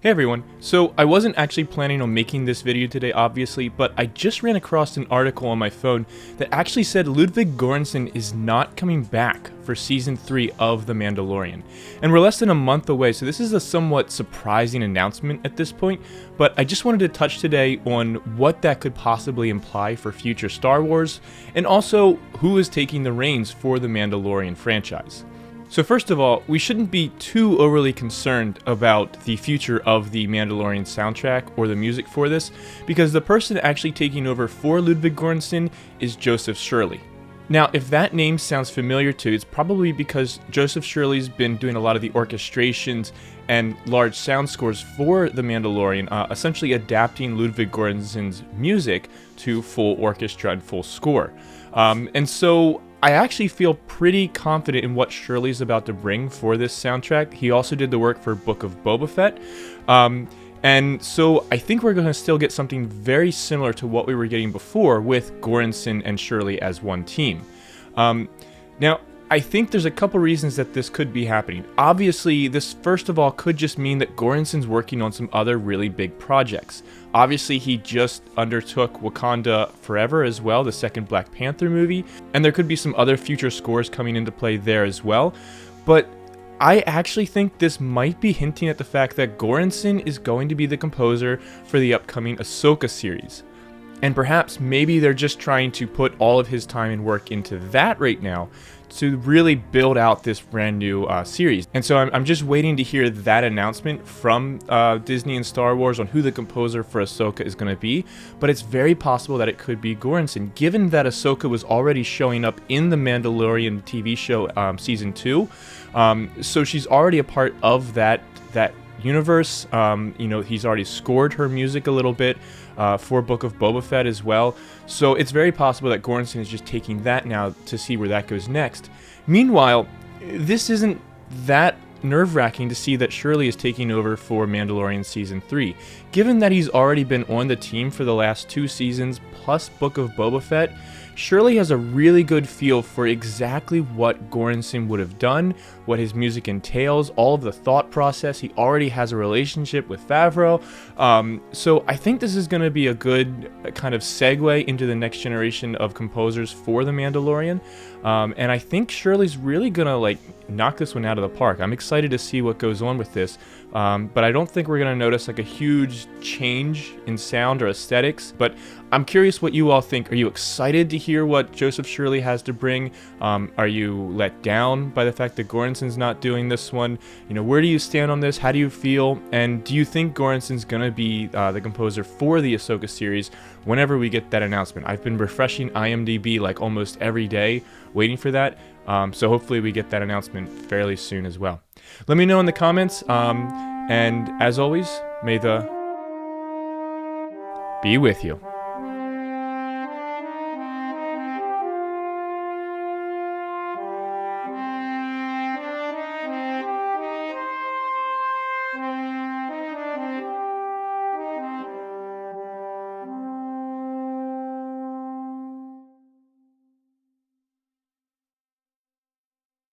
Hey everyone, so I wasn't actually planning on making this video today obviously, but I just ran across an article on my phone that actually said Ludwig Göransson is not coming back for season 3 of The Mandalorian. And we're less than a month away, so this is a somewhat surprising announcement at this point, but I just wanted to touch today on what that could possibly imply for future Star Wars, and also who is taking the reins for the Mandalorian franchise. So first of all, we shouldn't be too overly concerned about the future of the Mandalorian soundtrack or the music for this, because the person actually taking over for Ludwig Göransson is Joseph Shirley. Now, if that name sounds familiar to you, it's probably because Joseph Shirley's been doing a lot of the orchestrations and large sound scores for The Mandalorian, essentially adapting Ludwig Göransson's music to full orchestra and full score. And so I actually feel pretty confident in what Shirley's about to bring for this soundtrack. He also did the work for Book of Boba Fett. And so I think we're going to still get something very similar to what we were getting before with Göransson and Shirley as one team. Now, I think there's a couple reasons that this could be happening. Obviously, this first of all could just mean that Göransson's working on some other really big projects. Obviously, he just undertook Wakanda Forever as well, the second Black Panther movie, and there could be some other future scores coming into play there as well. But I actually think this might be hinting at the fact that Göransson is going to be the composer for the upcoming Ahsoka series. And perhaps maybe they're just trying to put all of his time and work into that right now to really build out this brand new series. And so I'm just waiting to hear that announcement from Disney and Star Wars on who the composer for Ahsoka is going to be. But it's very possible that it could be Göransson, given that Ahsoka was already showing up in the Mandalorian TV show season 2. So she's already a part of that universe. He's already scored her music a little bit for Book of Boba Fett as well. So it's very possible that Göransson is just taking that now to see where that goes next. Meanwhile, this isn't that nerve-wracking to see that Shirley is taking over for Mandalorian Season 3. Given that he's already been on the team for the last 2 seasons, plus Book of Boba Fett, Shirley has a really good feel for exactly what Göransson would have done, what his music entails, all of the thought process. He already has a relationship with Favreau. So I think this is going to be a good kind of segue into the next generation of composers for The Mandalorian. And I think Shirley's really going to knock this one out of the park. I'm excited to see what goes on with this. But I don't think we're going to notice a huge change in sound or aesthetics. But I'm curious what you all think. Are you excited to hear what Joseph Shirley has to bring? Are you let down by the fact that Göransson's not doing this one? Where do you stand on this? How do you feel? And do you think Göransson's going to be the composer for the Ahsoka series whenever we get that announcement? I've been refreshing IMDb almost every day, waiting for that. So hopefully we get that announcement fairly soon as well. Let me know in the comments. And as always, may the be with you.